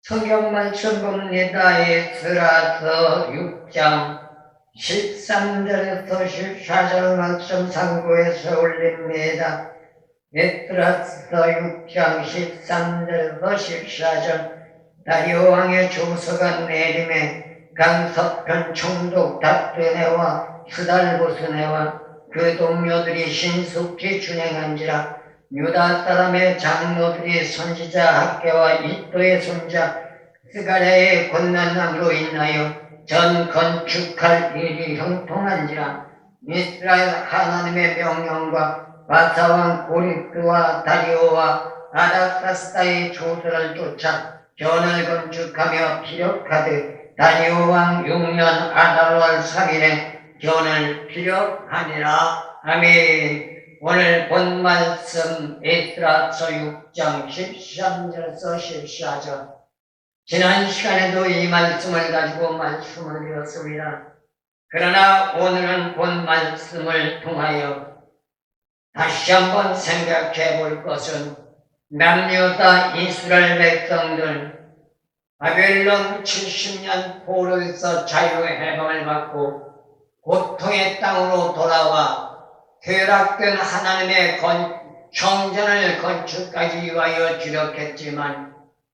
성경 말씀 봅니다. 에스라서 6장 13절에서 14절 말씀 상고해서 올립니다. 에스라서 6장 13절에서 14절 다리오 왕의 조서가 내림에 강서편 총독 답드네와 스달보스네와 그 동료들이 신속히 준행한지라. 유다 사람의 장로들이 선지자 학개와 이또의 손자 스가랴의 권난함으로 인하여 전 건축할 일이 형통한지라. 이스라엘 하나님의 명령과 바사왕 고립그와 다리오와 아닥사스다의 조서를 쫓아 전을 건축하며 피력하되 다리오 왕 6년 아달월 3일에 전을 피력하니라. 아멘. 오늘 본 말씀 에스라서 6장 13절에서 14절. 지난 시간에도 이 말씀을 가지고 말씀을 드렸습니다. 그러나 오늘은 본 말씀을 통하여 다시 한번 생각해 볼 것은 남유다 이스라엘 백성들 바벨론 70년 포로에서 자유해방을 받고 고통의 땅으로 돌아와 퇴락된 하나님의 성전을 건축하기 위하여 주력했지만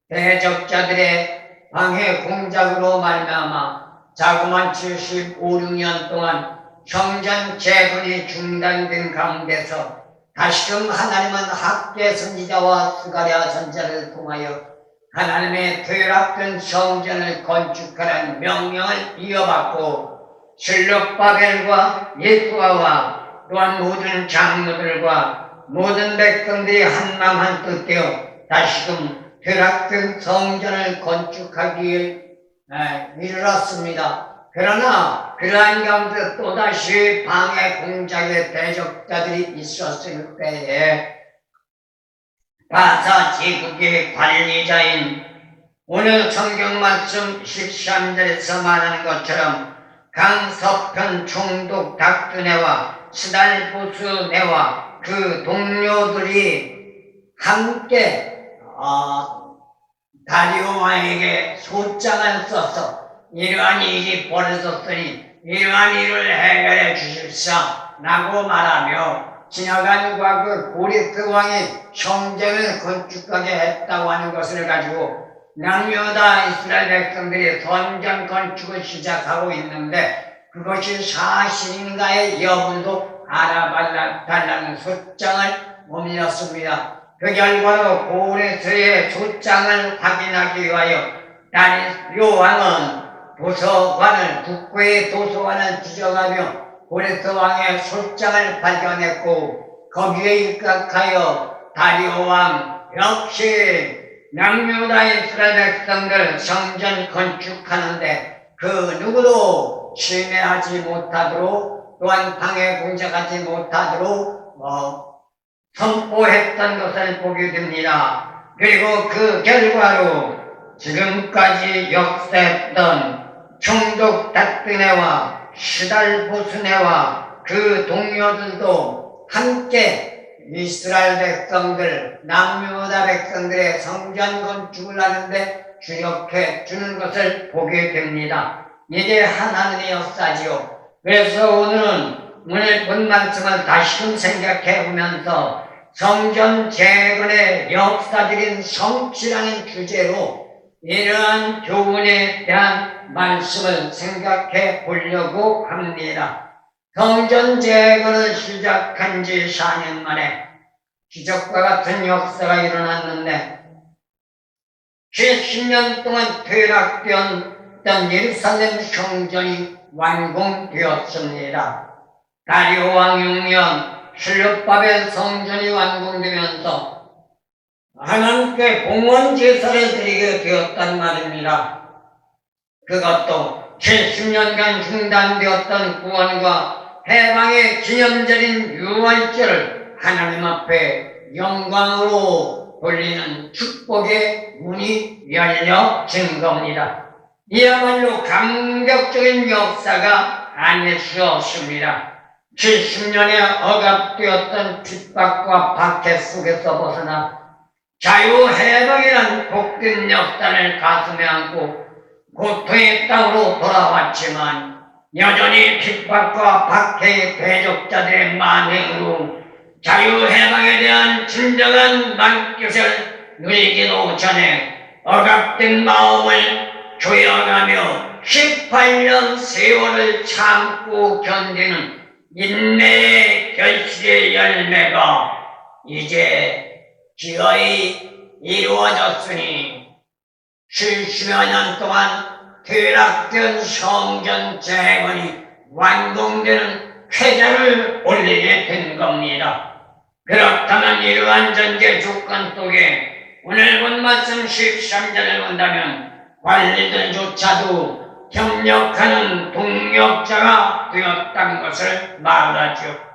대적자들의 방해 공작으로 말미암아 자그만 75, 6년 동안 성전 재건이 중단된 가운데서 다시금 하나님은 학개 선지자와 스가랴 선지자를 통하여 하나님의 퇴락된 성전을 건축하라는 명령을 이어받고 슬룹바벨과 예수아와 또한 모든 장로들과 모든 백성들이 한마음 한뜻 되어 다시금 퇴락된 성전을 건축하기 위해 이르렀습니다. 그러나 그러한 가운데 또다시 방해 공작의 대적자들이 있었을 때에 바사 제국의 관리자인 오늘 성경 말씀 13절에서 말하는 것처럼 강서편 총독 닥드네와 스달보스네와 그 동료들이 함께 다리오 왕에게 소장을 써서 이러한 일이 벌어졌으니 이러한 일을 해결해 주십사 라고 말하며 지나간 과거 고레스 왕이 성전을 건축하게 했다고 하는 것을 가지고 남유다 이스라엘 백성들이 성전 건축을 시작하고 있는데 그것이 사실인가의 여부도 알아달라는 소장을 올렸습니다. 그 결과로 고레스의 소장을 확인하기 위하여 다리오 왕은 도서관을 국고의 도서관을 지정하며 고레스 왕의 소장을 발견했고 거기에 입각하여 다리오 왕 역시 남유다 이스라엘 백성들 성전 건축하는데 그 누구도 침해하지 못하도록 또한 방해 공작하지 못하도록 선포했던 것을 보게 됩니다. 그리고 그 결과로 지금까지 역사했던 총독 닥드네와 스달보스네와 그 동료들도 함께 이스라엘 백성들, 남유다 백성들의 성전 건축을 하는데 주력해 주는 것을 보게 됩니다. 이게 하나님의 역사지요. 그래서 오늘 본 말씀을 다시금 생각해 보면서 성전 재건의 역사적인 성취라는 주제로 이러한 교훈에 대한 말씀을 생각해 보려고 합니다. 성전 재건을 시작한 지 4년 만에 기적과 같은 역사가 일어났는데 70년 동안 퇴락되었던 예루살렘 성전이 완공되었습니다. 다리오 왕 6년 슬룹바벨 성전이 완공되면서 하나님께 공원 제사를 드리게 되었단 말입니다. 그것도 70년간 중단되었던 구원과 해방의 기념절인 유월절을 하나님 앞에 영광으로 돌리는 축복의 문이 열려진 겁니다. 이야말로 감격적인 역사가 아닐 수 없습니다. 70년에 억압되었던 핍박과 박해 속에서 벗어나 자유해방이란 복된 역사를 가슴에 안고 고통의 땅으로 돌아왔지만 여전히 핍박과 박해의 대적자들의 만행으로 자유해방에 대한 진정한 만깃을 누리기도 전에 억압된 마음을 조여가며 18년 세월을 참고 견디는 인내의 결실의 열매가 이제 기어이 이루어졌으니 70여 년 동안 퇴락된 성전 재건이 완공되는 쾌자를 올리게 된 겁니다. 그렇다면 이러한 전제 조건 속에 오늘 본 말씀 13절을 본다면 관리들조차도 협력하는 동력자가 되었다는 것을 말하죠.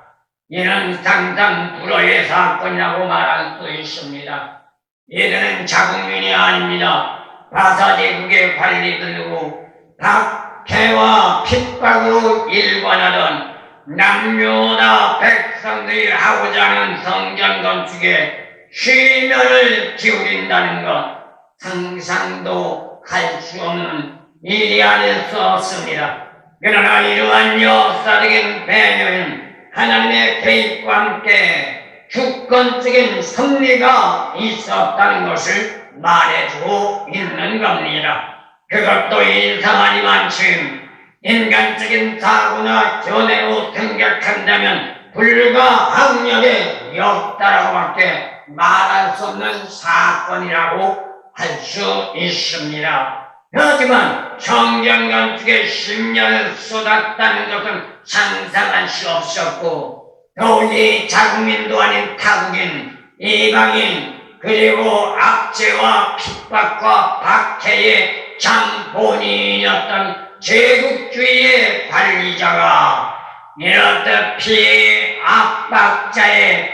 이는 상당 불허의 사건이라고 말할 수 있습니다. 이들은 자국민이 아닙니다. 바사제국의 관리들이고 박해와 핍박으로 일관하던 남유다 백성들이 하고자 하는 성전 건축에 심혈을 기울인다는 것 상상도 할 수 없는 일이 아닐 수 없습니다. 그러나 이러한 역사적인 배경은 하나님의 개입과 함께 주권적인 섭리가 있었다는 것을 말해주고 있는 겁니다. 그것도 일상아니만큼 인간적인 사고나 견해로 생각한다면 불가항력의 역사라고밖에 말할 수 없는 사건이라고 할 수 있습니다. 하지만 성전 건축에 10년을 쏟았다는 것은 상상할 수 없었고 도저히 자국민도 아닌 타국인, 이방인, 그리고 압제와 핍박과 박해의 장본인이었던 제국주의의 관리자가 이렇듯이 압박자의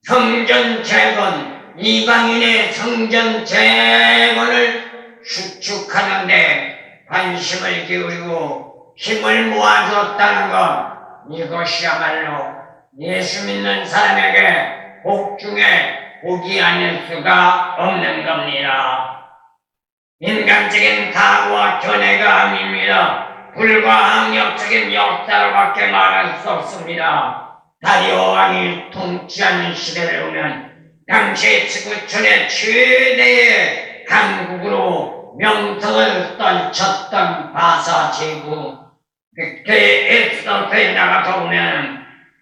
성전 재건, 이방인의 성전 재건을 수축하는데 관심을 기울이고 힘을 모아줬다는 것, 이것이야말로 예수 믿는 사람에게 복 중에 복이 아닐 수가 없는 겁니다. 인간적인 사고와 견해가 아닙니다. 불가항력적인 역사로밖에 말할 수 없습니다. 다리오 왕이 통치하는 시대를 보면 당시 지구촌의 최대의 강국으로 명성을 떨쳤던 바사 제국, 그때 에스더서에 나가서 보면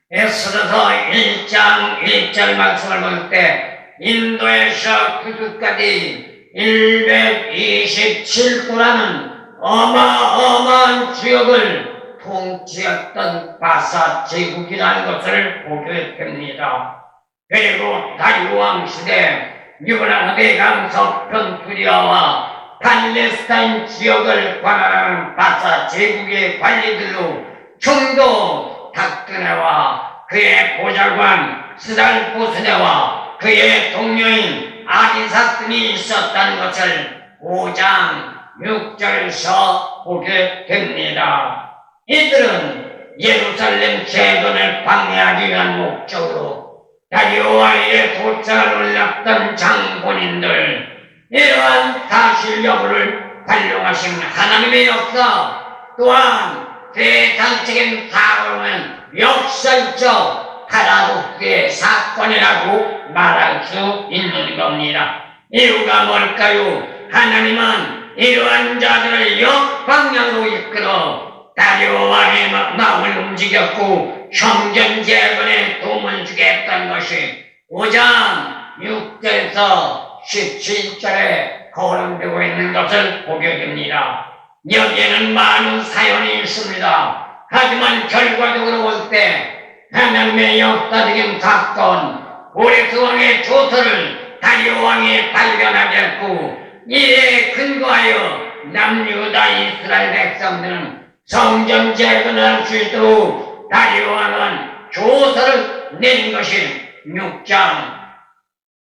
에스더서 1장 1절 말씀을 볼 때 인도에서 구두까지 127도라는 어마어마한 지역을 통치했던 바사 제국이라는 것을 보게 됩니다. 그리고 다리오 왕 시대 유브라데 서편 투리아와 팔레스타인 지역을 관할하는 바사 제국의 관리들로 총독 닥드네와 그의 보좌관 스달보스네와 그의 동료인 아리사스니 있었다는 것을 5장 6절에서 보게 됩니다. 이들은 예루살렘 재건을 방해하기 위한 목적으로 다리오 왕의 도착을 올렸던 장본인들, 이러한 사실 여부를 활용하신 하나님의 역사 또한 세상적인 사고는 역설적 파라독스의 사건이라고 말할 수 있는 겁니다. 이유가 뭘까요? 하나님은 이러한 자들을 역방향으로 이끌어 다리오 왕의 마음을 움직였고 성전 재건에 도움을 주겠다는 것이 5장 6절에서 17절에 거론되고 있는 것을 보게 됩니다. 여기에는 많은 사연이 있습니다. 하지만 결과적으로 볼 때 하나님의 역사적인 사건, 고레스 왕의 조서를 다리오 왕이 발견하게 했고 이에 근거하여 남유다 이스라엘 백성들은 성전 재건을 할 수 있도록 다리오 왕은 조서를 내린 것이 6장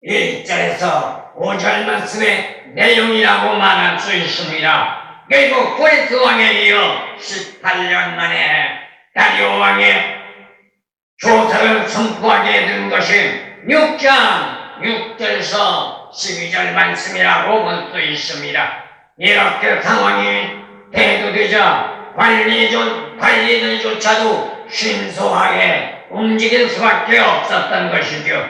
1절에서 5절 말씀의 내용이라고 말할 수 있습니다. 그리고 고레스 왕에 이어 18년 만에 다리오 왕의 조서를 선포하게 된 것이 6장 6절서 12절 말씀이라고 볼 수 있습니다. 이렇게 상황이 대두되자 관리들조차도 신속하게 움직일 수밖에 없었던 것이죠.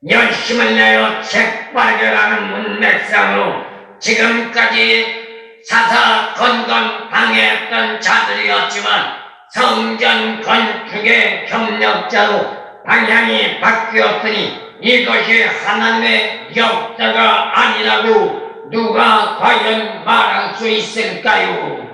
열심을 내어 재발견하는 문맥상으로 지금까지 사사 건건 방해했던 자들이었지만 성전 건축의 협력자로 방향이 바뀌었으니 이것이 하나님의 역사가 아니라고 누가 과연 말할 수 있을까요?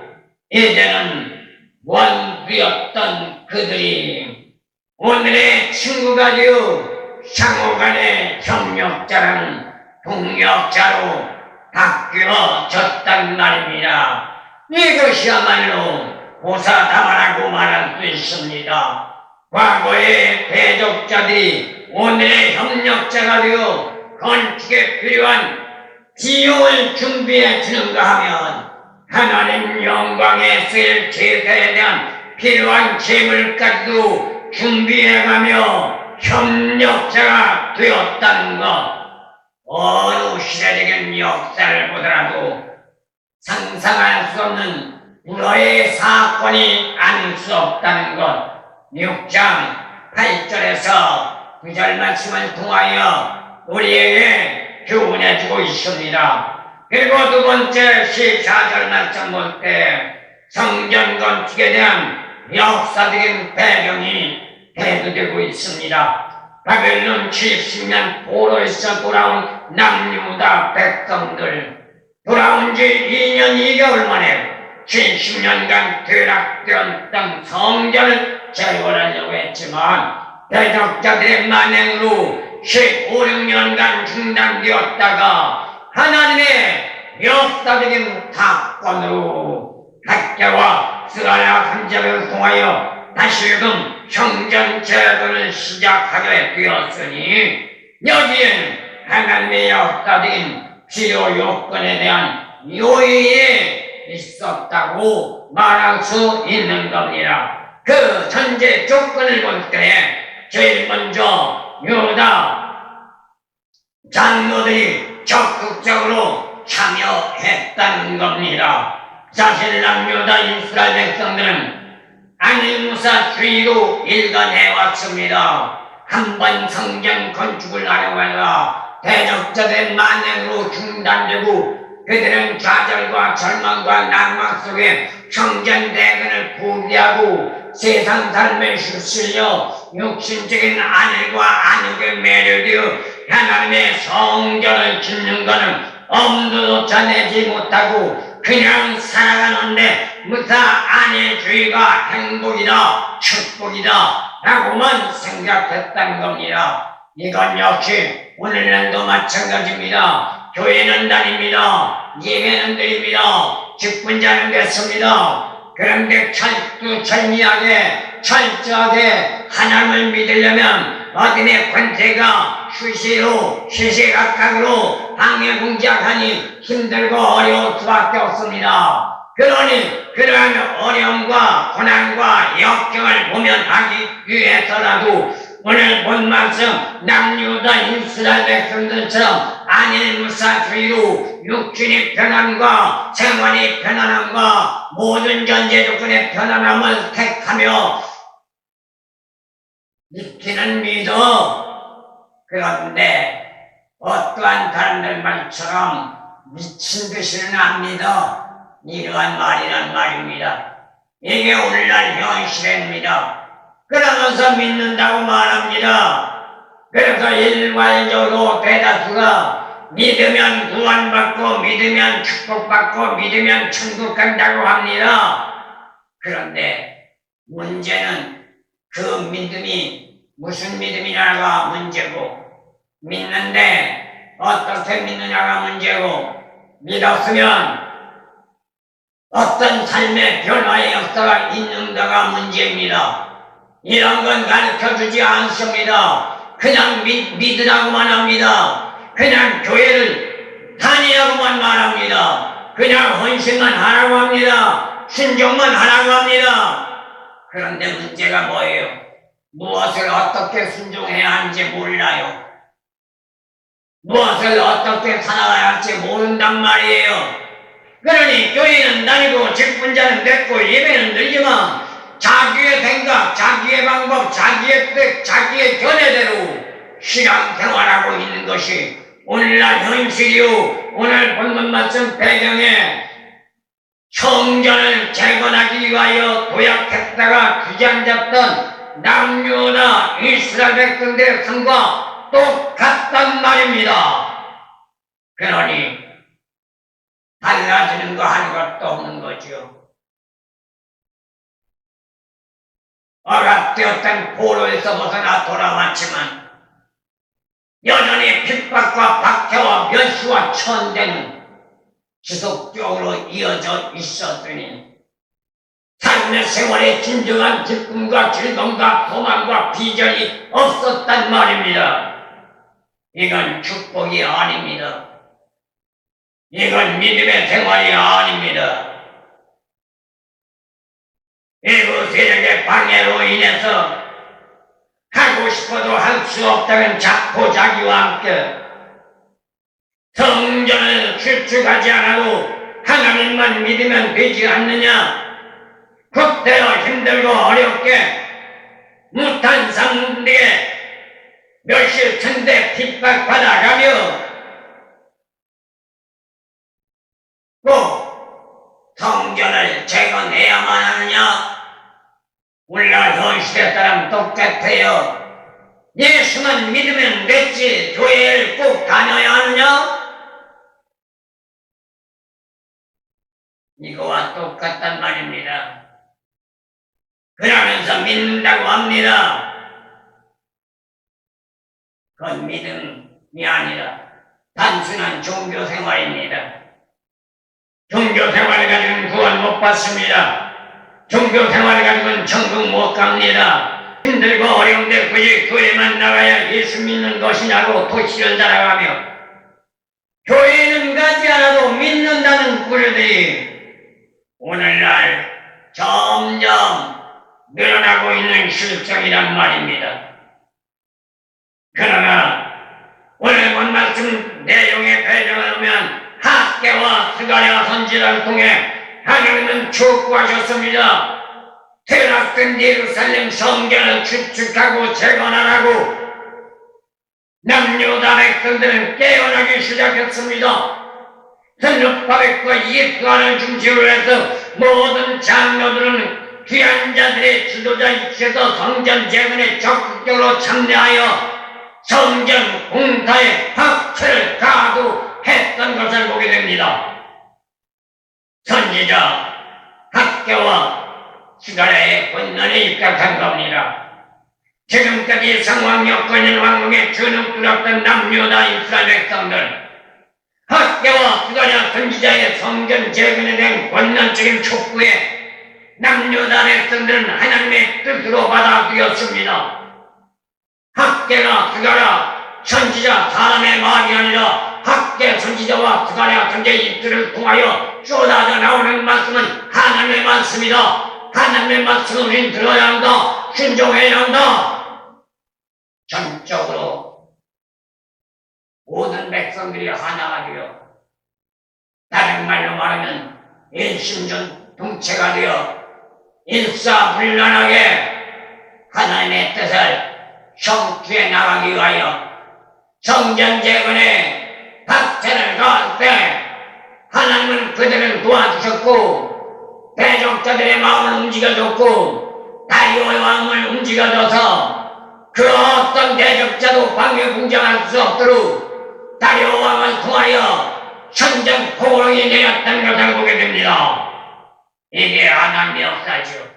이제는 원수였던 그들이 오늘의 친구가 되어 상호간의 협력자라는 동력자로 바뀌어졌단 말입니다. 이것이야말로 보사다마라고 말할 수 있습니다. 과거의 대적자들이 오늘의 협력자가 되어 건축에 필요한 비용을 준비해 주는가 하면 하나님 영광에 쓰일 제사에 대한 필요한 재물까지도 준비해가며 협력자가 되었다는 것, 어느 시대적인 역사를 보더라도 상상할 수 없는 불어의 사건이 아닐 수 없다는 것, 6장 8절에서 9절 말씀을 통하여 우리에게 교훈해주고 있습니다. 그리고 두 번째 14절 말씀 볼 때 성전 건축에 대한 역사적인 배경이 대두되고 있습니다. 바벨론 70년 포로에서 돌아온 남유다 백성들, 돌아온 지 2년 2개월 만에 70년간 퇴락되었던 성전을 재건하려고 했지만 대적자들의 만행으로 15, 16년간 중단되었다가 하나님의 역사적인 사건으로 학자와 스가랴 선지자를 통하여 다시금 성전 재건을 시작하게 되었으니 여기에는 하나님의 역사적인 필요 요건에 대한 요인이 있었다고 말할 수 있는 겁니다. 그 전제 조건을 볼 때 제일 먼저 유다 장로들이 적극적으로 참여했다는 겁니다. 사실 남유다 이스라엘 백성들은 안일무사주의로 일관해왔습니다. 한번 성전 건축을 하려고 하다가 대적자들의 만행으로 중단되고 그들은 좌절과 절망과 낭만 속에 성전 대건을 포기하고 세상 삶에 휩쓸려 육신적인 안일과 안욕에 매료되어 하나님의 성전을 짓는 것은 엄두조차 내지 못하고 그냥 살아가는데 무사 안일주의가 행복이다 축복이다 라고만 생각했다는 겁니다. 이건 역시 오늘날도 마찬가지입니다. 교회는 다닙니다. 예배는 드립니다. 직분자는 됐습니다. 그런데 철두철미하게 철저하게 하나님을 믿으려면 어둠의 권세가 수시로 시시각각으로 방해공작하니 힘들고 어려울 수밖에 없습니다. 그러니 그러한 어려움과 고난과 역경을 모면하기 위해서라도 오늘 본 말씀 남유다 이스라엘 백성들처럼 안일무사주의로 육신의 편안과 생활의 편안함과 모든 전제 조건의 편안함을 택하며 믿기는 믿어. 그런데 어떠한 사람들 말처럼 미친 듯이는 안 믿어. 이러한 말이란 말입니다. 이게 오늘날 현실입니다. 그러면서 믿는다고 말합니다. 그래서 일괄적으로 대다수가 믿으면 구원받고 믿으면 축복받고 믿으면 천국 간다고 합니다. 그런데 문제는 그 믿음이 무슨 믿음이냐가 문제고 믿는데 어떻게 믿느냐가 문제고 믿었으면 어떤 삶의 변화의 역사가 있는가가 문제입니다. 이런 건 가르쳐주지 않습니다. 그냥 믿으라고만 합니다. 그냥 교회를 다니라고만 말합니다. 그냥 헌신만 하라고 합니다. 순종만 하라고 합니다. 그런데 문제가 뭐예요? 무엇을 어떻게 순종해야 하는지 몰라요. 무엇을 어떻게 살아가야 할지 모른단 말이에요. 그러니 교회는 다니고 직분자는 됐고 예배는 늘지만 자기의 생각, 자기의 방법, 자기의 뜻, 자기의 견해대로 신앙생활하고 있는 것이 오늘날 현실이요. 오늘 본문 말씀 배경에 성전을 재건하기 위하여 도약했다가 주저앉았던 남유다 이스라엘 백성들의 삶과 똑같단 말입니다. 그러니 달라지는 거 아무것도 없는 거죠. 억압되었던 포로에서 벗어나 돌아왔지만 여전히 핍박과 박해와 멸시와 천대는 지속적으로 이어져 있었으니 삶의 생활에 진정한 기쁨과 즐거움과 소망과 비전이 없었단 말입니다. 이건 축복이 아닙니다. 이건 믿음의 생활이 아닙니다. 일부 세력의 방해로 인해서 하고 싶어도 할 수 없다는 자포자기와 함께 성전을 출축하지 않아도 하나님만 믿으면 되지 않느냐? 그때여 힘들고 어렵게 무탄 상대에 멸시 천대 핍박받아가며 꼭 성전을 재건해야만 하느냐? 오늘날 현실에 따라 똑같아요. 예수만 믿으면 됐지 교회를 꼭 다녀야 하느냐? 이거와 똑같단 말입니다. 그러면서 믿는다고 합니다. 그건 믿음이 아니라 단순한 종교생활입니다. 종교생활을 가지고는 구원 못 받습니다. 종교생활을 가지고는 천국 못 갑니다. 힘들고 어려운데 굳이 교회만 나가야 예수 믿는 것이냐고 도시를 달아가며 교회는 가지 않아도 믿는다는 꾼들이 오늘날 점점 늘어나고 있는 실정이란 말입니다. 그러나 오늘 본 말씀 내용의 배경을 보면 학개와 스가랴 선지자를 통해 하나님은 촉구하셨습니다. 퇴락된 예루살렘 성전을 축축하고 재건하라고 남유다 백성들은 깨어나기 시작했습니다. 선luật 바백과 이익관을 중심으로 해서 모든 장로들은 귀한 자들의 지도자이시여서 성전 재건에 적극적으로 참여하여 성전 공사에 박차를 가하도했던 것을 보게 됩니다. 선지자 학개와 스가랴의 권난에 입각한 겁니다. 지금까지 상황 여건인 왕궁에 주눅 들었던 남유다 이스라엘 백성들 학개와 스가랴 선지자의 성전 재건에 대한 권난적인 촉구에 남유다 백성들은 하나님의 뜻으로 받아들였습니다. 학개나 스가랴 선지자 사람의 말이 아니라 학개 선지자와 스가랴 선지자의 입술을 통하여 쏟아져 나오는 말씀은 하나님의 말씀이다. 하나님의 말씀을 우린 들어야 한다. 순종해야 한다. 전적으로 모든 백성들이 하나가 되어 다른 말로 말하면 일심전통체가 되어 일사불란하게 하나님의 뜻을 성취해 나가기 위하여 성전 재건에 박차를 가할 때 하나님은 그들을 도와주셨고 대적자들의 마음을 움직여줬고 다리오의 왕을 움직여줘서 그 어떤 대적자도 방해공정할 수 없도록 다리오 왕을 통하여 천정 포로이 내렸다는 것을 보게 됩니다. 이게 하나님의 역사죠.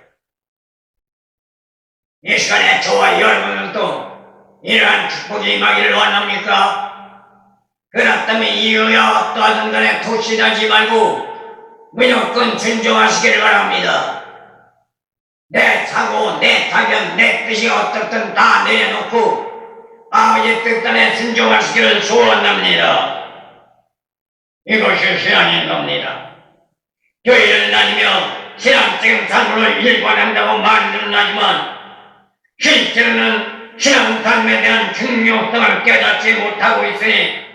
이 시간에 저와 여러분은 또 이러한 축복이 임하기를 원합니까? 그렇다면 이유야 어떠하든 간에 토시하지 말고 무조건 순종하시기를 바랍니다. 내 사고, 내 타견, 내 뜻이 어떻든 다 내려놓고 아버지 뜻단에 순종하시기를 소원합니다. 이것이 신앙인 겁니다. 교회를 다니며 신앙적인 삶으로 일관한다고 말은 하지만 실제로는 신앙 삶에 대한 중요성을 깨닫지 못하고 있으니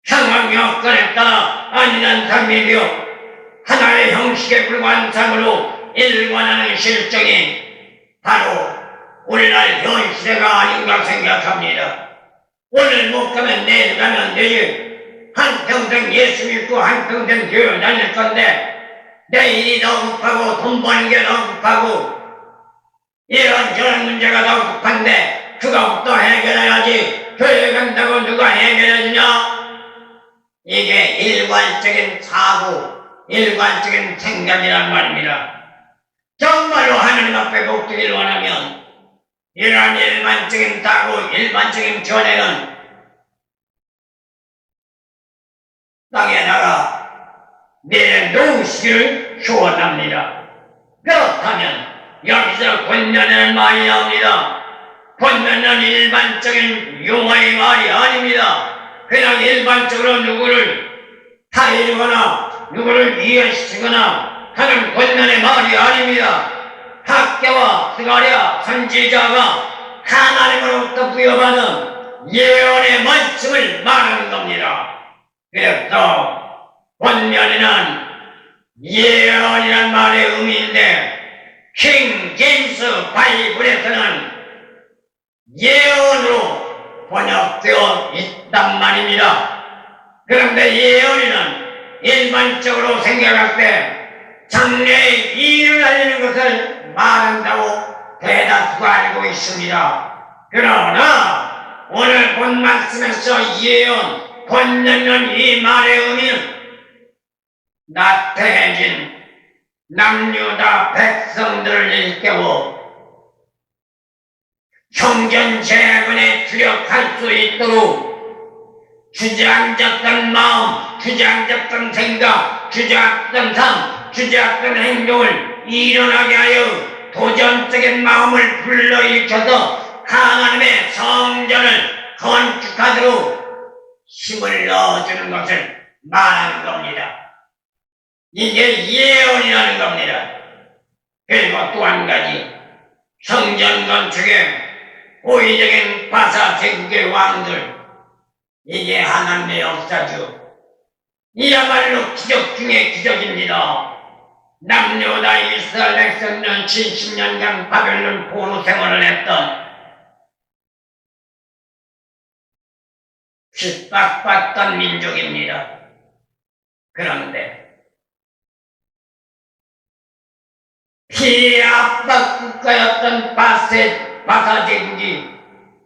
상황 여건에 따라 아니란 삶이며 하나의 형식에 불과한 삶으로 일관하는 실정이 바로 오늘날 현 시대가 아닌가 생각합니다. 오늘 못 가면 내일 가면 되지. 한평생 예수 믿고 한평생 교회 다닐 건데 내일이 더 급하고 돈 버는 게 더 급하고 이런저런 문제가 더 급한데 그거부터 해결해야지. 교회 간다고 누가 해결해주냐? 이게 일관적인 사고, 일관적인 생각이란 말입니다. 정말로 하나님 앞에 복되기를 원하면 이러한 일반적인 사고, 일반적인 견해는 땅에다가 내놓으시기를 소원합니다. 그렇다면 여기서 권면이라는 말이 나옵니다. 권면은 일반적인 용어의 말이 아닙니다. 그냥 일반적으로 누구를 타이르거나 누구를 이해시키거나 하는 권면의 말이 아닙니다. 학교와 스가랴 선지자가 하나님으로부터 부여받은 예언의 말씀을 말하는 겁니다. 그래서 권면이란 예언이란 말의 의미인데 킹 제임스 바이블에서는 예언으로 번역되어 있단 말입니다. 그런데 예언이란 일반적으로 생각할 때 장래의 일을 알리는 것을 말한다고 대다수가 알고 있습니다. 그러나 오늘 본 말씀에서 예언, 권면은 이 말의 의미는 나태해진 남유다 백성들을 일깨워 형전재군에 주력할 수 있도록 주저앉았던 마음, 주저앉았던 생각, 주저앉았던 삶, 주저앉았던 행동을 일어나게 하여 도전적인 마음을 불러일으켜서 하나님의 성전을 건축하도록 힘을 넣어주는 것을 말하는 겁니다. 이게 예언이라는 겁니다. 그리고 또 한 가지, 성전 건축에 호의적인 바사 제국의 왕들, 이게 하나님의 역사죠. 이야말로 기적 중의 기적입니다. 남유다 이스라엘 백성은 70년간 바벨론 포로 생활을 했던 핍박받던 민족입니다. 그런데 피압박 국가였던 바사 제국이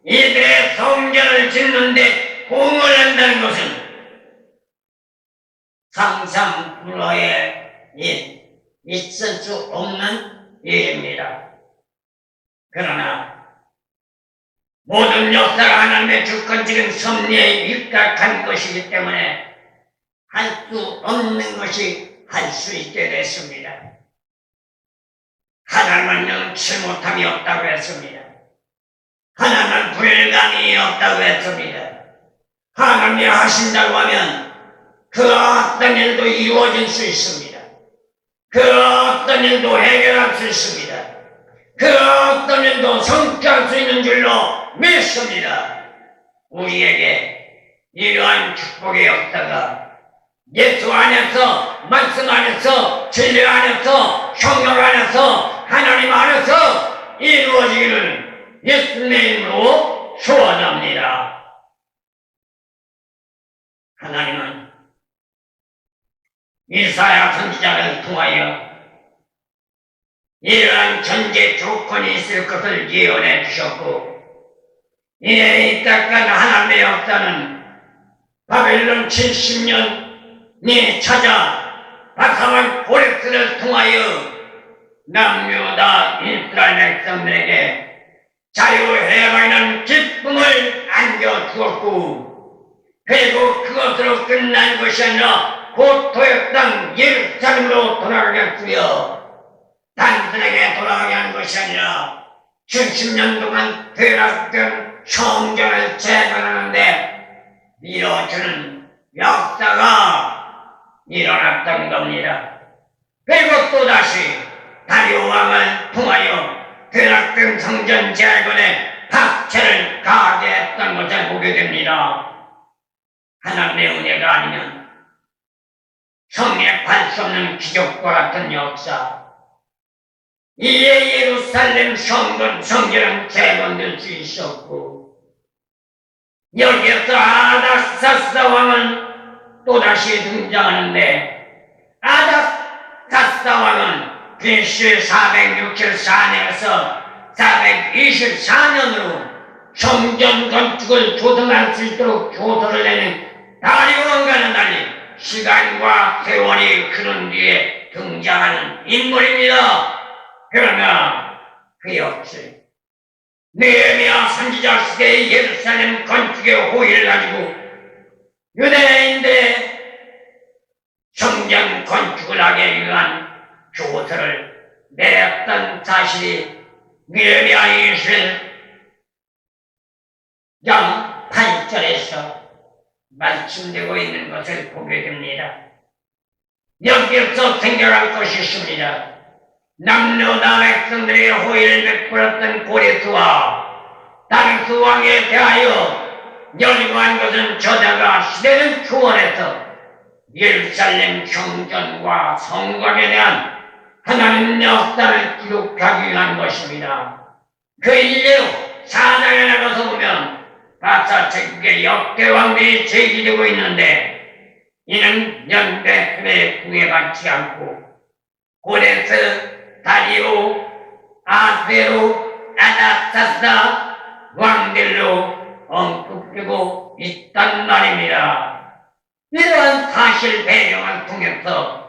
이들의 성전을 짓는데 공을 한다는 것은 상상불허의 일, 있을 수 없는 일입니다. 그러나 모든 역사가 하나님의 주권적인 섭리에 입각한 것이기 때문에 할 수 없는 것이 할 수 있게 됐습니다. 하나님은 영치 못함이 없다고 했습니다. 하나님은 불가능이 없다고 했습니다. 하나님이 하신다고 하면 그 어떤 일도 이루어질 수 있습니다. 그 어떤 일도 해결할 수 있습니다. 그 어떤 일도 성취할 수 있는 줄로 믿습니다. 우리에게 이러한 축복의 역사가 예수 안에서, 말씀 안에서, 진리 안에서, 성령 안에서, 하나님 안에서 이루어지기를 예수님의 이름으로 소원합니다. 하나님은 이사야 선지자를 통하여 이러한 전제 조건이 있을 것을 예언해 주셨고, 이에 입각한 하나님의 역사는 바벨론 70년이 찾아 바사왕 고레스를 통하여 남유다 이스라엘 백성들에게 자유회방이라는 기쁨을 안겨주었고, 그리고 그것으로 끝난 것이 아니라 고토의 땅 예루살렘으로 돌아가게 했으며, 단순하게 돌아가게 한 것이 아니라 70년 동안 퇴락된 성전을 재건하는데 밀어주는 역사가 일어났던 겁니다. 그리고 또다시 다리오 왕을 통하여 퇴락된 성전 재건에 박차를 가하게 했던 것을 보게 됩니다. 하나님의 은혜가 아니면 성립할 수 없는 기적과 같은 역사, 이에 예루살렘 성전은 재건될 수 있었고, 여기에서 아닥사스 왕은 또다시 등장하는데, 아닥사스 왕은 BC 464년에서 424년으로 성전 건축을 조성할 수 있도록 조서를 내는 다리오 왕과는 달리 시간과 세월이 흐른 뒤에 등장하는 인물입니다. 그러나 그 역시 느헤미야 선지자 시대의 예루살렘 건축의 호의를 가지고 유대인들의 성전 건축을 하기 위한 조서를 내렸던 사실이 느헤미야 21장 8절에서 말씀되고 있는 것을 보게 됩니다. 여기에서 생각할 것이 있습니다. 남유다 백성들의 호의를 베풀었던 고레스와 다리스 왕에 대하여 연구한 것은 저자가 시대를 초월해서 예루살렘 성전과 성곽에 대한 하나님의 역사를 기록하기 위한 것입니다. 그 일례로 4장에 나가서 보면 바사 제국의 역대 왕들이 제기되고 있는데, 이는 연대에 구애받지 않고 고레스, 다리오, 아세로, 아닥사스 왕들로 언급되고 있단 말입니다. 이러한 사실 배경을 통해서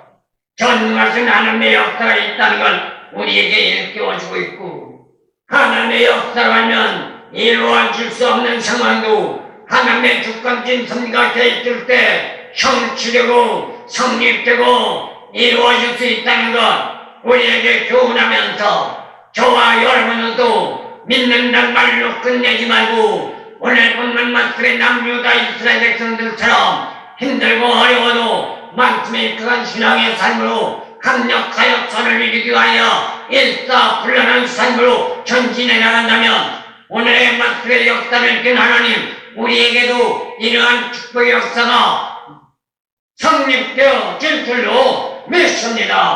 전능하신 하나님의 역사가 있다는 걸 우리에게 일깨워주고 있고, 하나님의 역사가 하면 이루어질 수 없는 상황도 하나님의 주권진 섭리가 되어있을 때 성취되고 성립되고 이루어질 수 있다는 것 우리에게 교훈하면서, 저와 여러분도 믿는다는 말로 끝내지 말고 오늘 본문 말씀의 남유다 이스라엘 백성들처럼 힘들고 어려워도 말씀에 익숙한 신앙의 삶으로 강력하여 선을 이루기 위하여 일사불란한 삶으로 전진해 나간다면 오늘의 말씀의 역사를 끈 하나님, 우리에게도 이러한 축복의 역사가 성립되어질 줄로 믿습니다.